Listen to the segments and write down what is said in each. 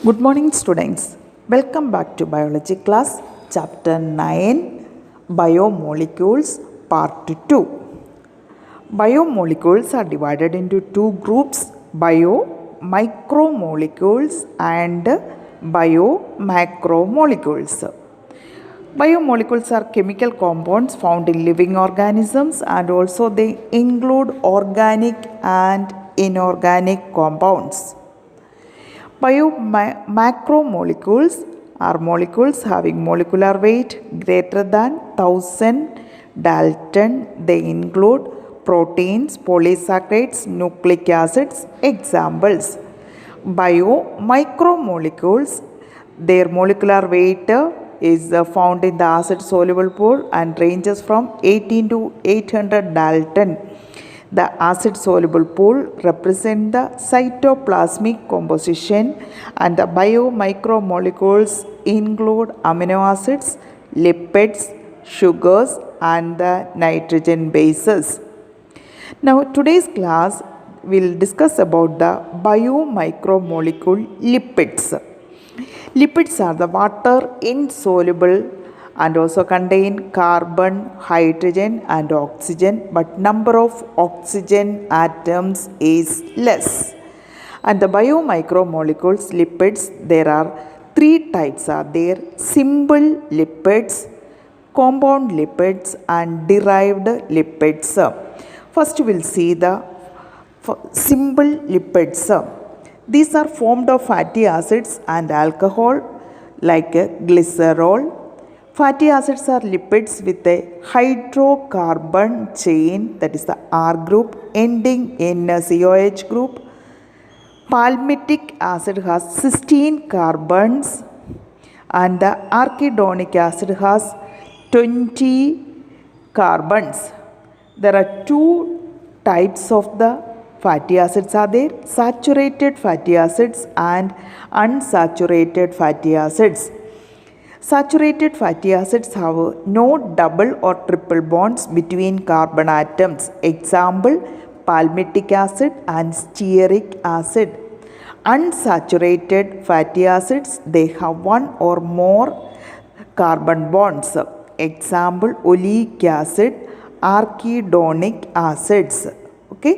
Good morning, students. Welcome back to Biology class, Chapter 9, Biomolecules, Part 2. Biomolecules are divided into two groups, biomicromolecules and biomacromolecules. Biomolecules are chemical compounds found in living organisms, and also they include organic and inorganic compounds. Biomacromolecules are molecules having molecular weight greater than 1000 Dalton. They include proteins, polysaccharides, nucleic acids. Examples: biomicromolecules, their molecular weight is found in the acid soluble pool and ranges from 18 to 800 Dalton. The acid soluble pool represent the cytoplasmic composition, and the biomicromolecules include amino acids, lipids, sugars and the nitrogen bases. Now today's class will discuss about the biomicromolecule lipids. Lipids are the water insoluble and also contain carbon, hydrogen and oxygen, but number of oxygen atoms is less. And the biomicromolecules lipids, there are three types are there: simple lipids, compound lipids and derived lipids. First we'll see the simple lipids. These are formed of fatty acids and alcohol like glycerol. Fatty acids are lipids with a hydrocarbon chain, that is the R group, ending in a COH group. Palmitic acid has 16 carbons and the arachidonic acid has 20 carbons. There are two types of the fatty acids are there: saturated fatty acids and unsaturated fatty acids. Saturated fatty acids have no double or triple bonds between carbon atoms. Example: palmitic acid and stearic acid. Unsaturated fatty acids, they have one or more carbon bonds. Example: oleic acid, arachidonic acids. Okay,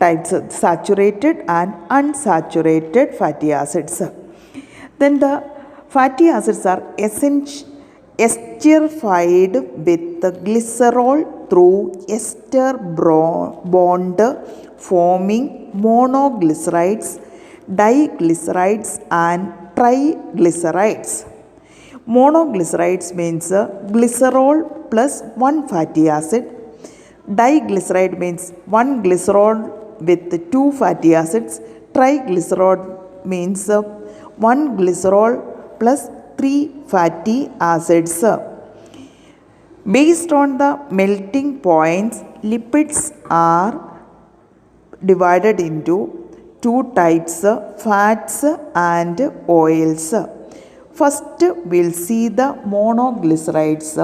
types of saturated and unsaturated fatty acids. Then the fatty acids are esterified with the glycerol through ester bond, forming monoglycerides, diglycerides and triglycerides. Monoglycerides means glycerol plus one fatty acid. Diglyceride means one glycerol with two fatty acids. Triglyceride means one glycerol plus 3 fatty acids. Based on the melting points, lipids are divided into two types, fats and oils. First we'll see the monoglycerides,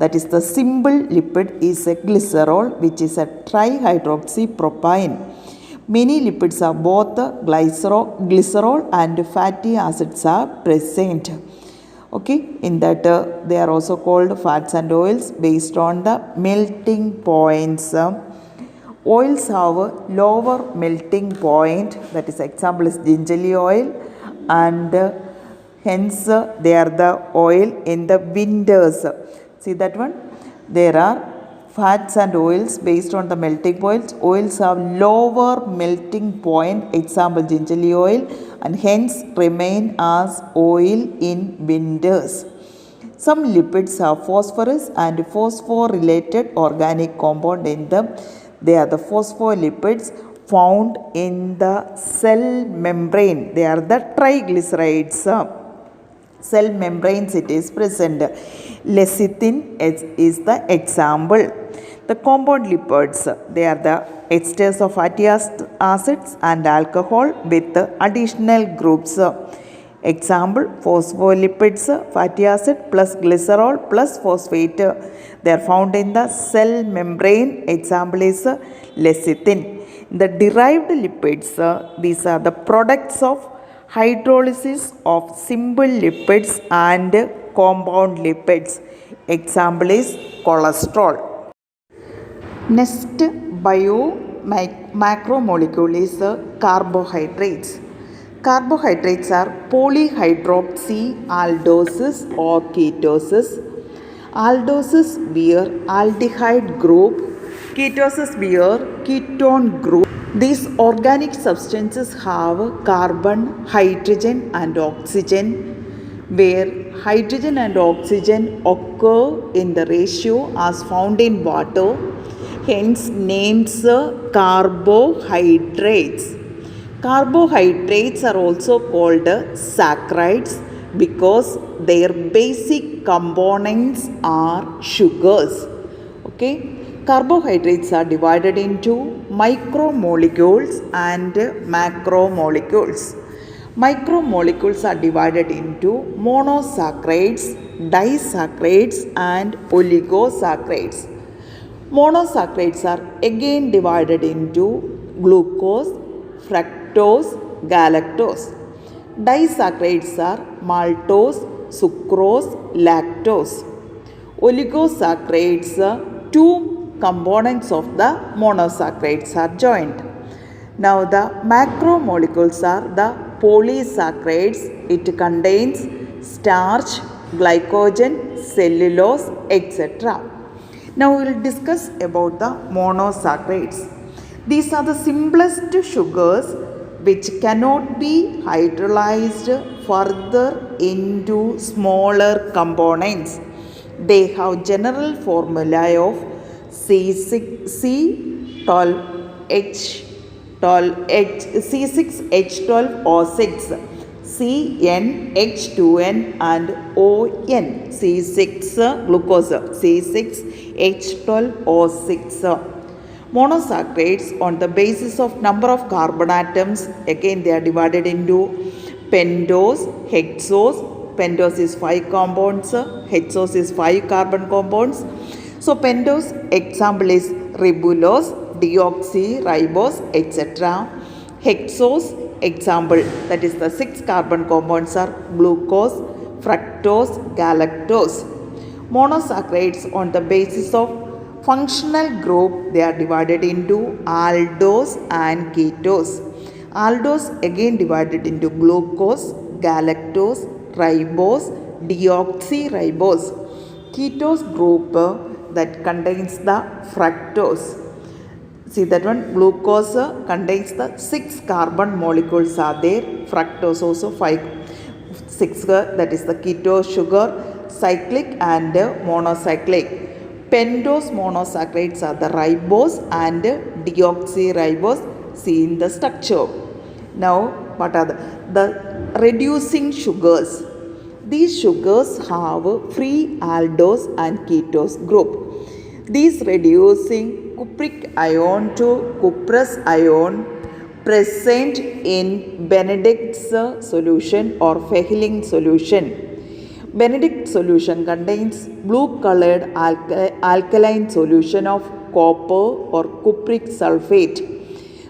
that is the simple lipid is a glycerol, which is a trihydroxypropane. Many lipids are both glycerol and fatty acids are present. Okay, in that they are also called fats and oils based on the melting points. Oils have a lower melting point, that is example is gingerly oil, and hence they are the oil in the winters. See that one? There are fats and oils based on the melting points. Oils have lower melting point, example gingerly oil, and hence remain as oil in winters. Some lipids have phosphorus and phosphorelated organic compound in them. They are the phospholipids found in the cell membrane. They are the triglycerides. Cell membranes it is present. Lecithin is the example. The compound lipids, they are the esters of fatty acids and alcohol with additional groups. Example: phospholipids, fatty acid plus glycerol plus phosphate. They are found in the cell membrane. Example is lecithin. The derived lipids, these are the products of hydrolysis of simple lipids and compound lipids. Example is cholesterol. Next macromolecule is carbohydrates. Carbohydrates are polyhydroxyaldoses or ketosis. Aldoses bear aldehyde group, ketosis bear ketone group. These organic substances have carbon, hydrogen and oxygen, where hydrogen and oxygen occur in the ratio as found in water, hence names carbohydrates. Carbohydrates are also called saccharides because their basic components are sugars. Okay. Carbohydrates are divided into micromolecules and macromolecules. Micromolecules are divided into monosaccharides, disaccharides and oligosaccharides. Monosaccharides are again divided into glucose, fructose, galactose. Disaccharides are maltose, sucrose, lactose. Oligosaccharides, two components of the monosaccharides are joined. Now the macromolecules are the polysaccharides. It contains starch, glycogen, cellulose, etc. Now we will discuss about the monosaccharides. These are the simplest sugars which cannot be hydrolyzed further into smaller components. They have general formulae of C6H12O6, CnH2n and ON, C6 glucose, C6H12O6. Monosaccharides on the basis of number of carbon atoms, again they are divided into pentose, hexose. Pentose is 5 compounds, hexose is 5 carbon compounds. So pentose example is ribulose, deoxyribose, etc. Hexose example, that is the 6 carbon compounds are glucose, fructose, galactose. Monosaccharides on the basis of functional group, they are divided into aldose and ketose. Aldose again divided into glucose, galactose, ribose, deoxyribose. Ketose group that contains the fructose. See that one, glucose contains the 6 carbon molecules are there, fructose also 6, that is the ketose sugar, cyclic and monocyclic. Pentose monosaccharides are the ribose and deoxyribose, see in the structure. Now what are the reducing sugars? These sugars have free aldose and ketose group. These reducing cupric ion to cuprous ion present in Benedict's solution or Fehling solution. Benedict solution contains blue colored alkaline solution of copper or cupric sulfate.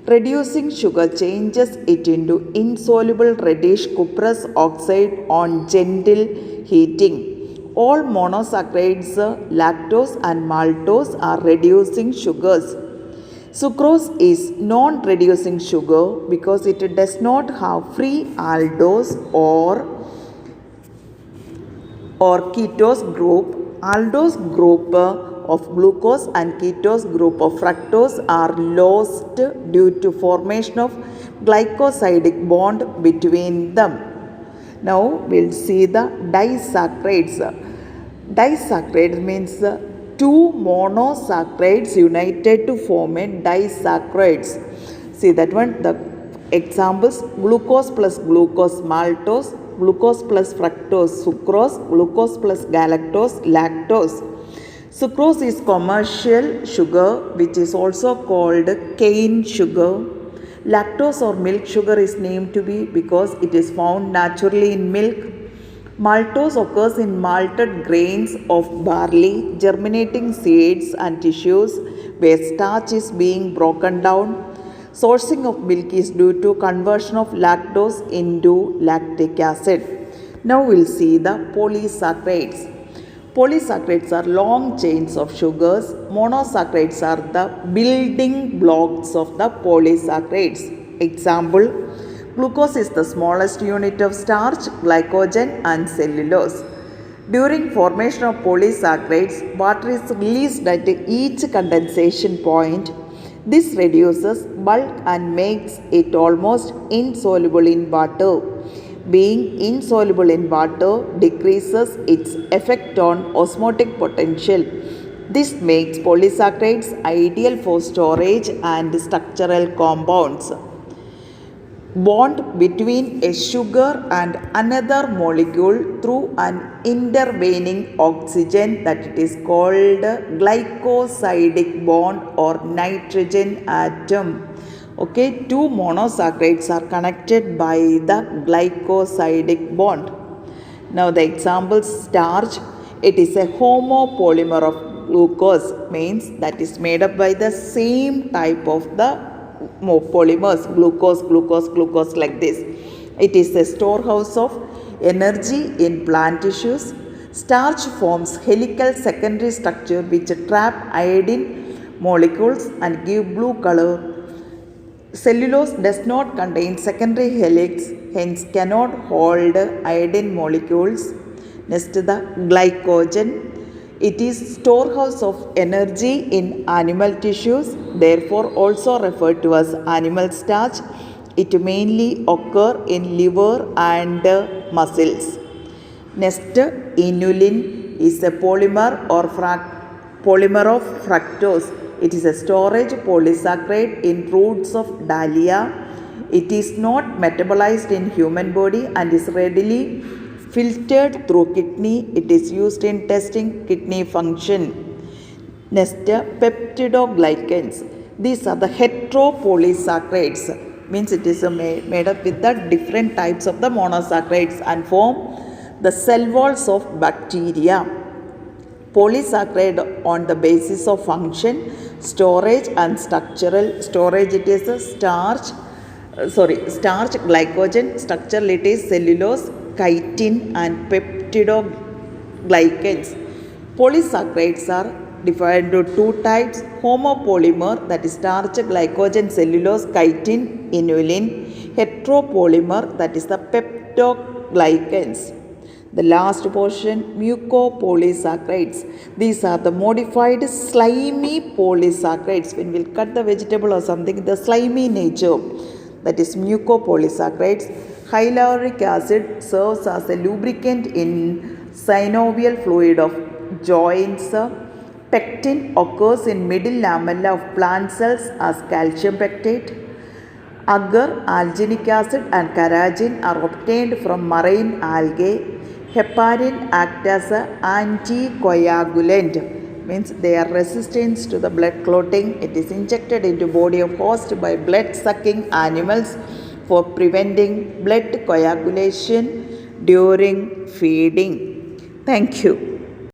Reducing sugar changes it into insoluble reddish cuprous oxide on gentle heating. All monosaccharides, lactose and maltose are reducing sugars. Sucrose is non-reducing sugar because it does not have free aldose or ketose group. Aldose group of glucose and ketose group of fructose are lost due to formation of glycosidic bond between them. Now we'll see the disaccharides. Disaccharide means two monosaccharides united to form a disaccharides. See that one, the examples: glucose plus glucose maltose, glucose plus fructose sucrose, glucose plus galactose lactose. Sucrose is commercial sugar which is also called cane sugar. Lactose or milk sugar is named to be because it is found naturally in milk. Maltose occurs in malted grains of barley, germinating seeds and tissues where starch is being broken down. Sourcing of milk is due to conversion of lactose into lactic acid. Now we'll see the polysaccharides. Polysaccharides are long chains of sugars. Monosaccharides are the building blocks of the polysaccharides. Example, glucose is the smallest unit of starch, glycogen and cellulose. During formation of polysaccharides, water is released at each condensation point. This reduces bulk and makes it almost insoluble in water. Being insoluble in water decreases its effect on osmotic potential. This makes polysaccharides ideal for storage and structural compounds. Bond between a sugar and another molecule through an intervening oxygen, that it is called glycosidic bond or nitrogen atom. Okay, two monosaccharides are connected by the glycosidic bond. Now the example, starch, it is a homopolymer of glucose, means that is made up by the same type of the polymers, glucose like this. It is a storehouse of energy in plant tissues. Starch forms helical secondary structure which trap iodine molecules and give blue color. Cellulose does not contain secondary helix, hence cannot hold iodine molecules. Next, the glycogen. It is storehouse of energy in animal tissues, therefore also referred to as animal starch. It mainly occur in liver and muscles. Next, inulin is a polymer or polymer of fructose. It is a storage polysaccharide in roots of dahlia. It is not metabolized in human body and is readily filtered through kidney. It is used in testing kidney function. Next, peptidoglycans. These are the heteropolysaccharides, means it is made up with the different types of the monosaccharides and form the cell walls of bacteria. Polysaccharide on the basis of function, storage and structural. Storage, it is a starch, glycogen. Structural, it is cellulose, chitin and peptidoglycans. Polysaccharides are divided into two types: homopolymer, that is starch, glycogen, cellulose, chitin, inulin; heteropolymer, that is the peptidoglycans. The last portion, mucopolysaccharides. These are the modified slimy polysaccharides. When we cut the vegetable or something, the slimy nature, that is mucopolysaccharides. Hyaluronic acid serves as a lubricant in synovial fluid of joints. Pectin occurs in middle lamella of plant cells as calcium pectate. Agar, alginic acid and carrageen are obtained from marine algae. Heparin act as an anticoagulant, means they are resistant to the blood clotting. It is injected into body of host by blood sucking animals for preventing blood coagulation during feeding. Thank you.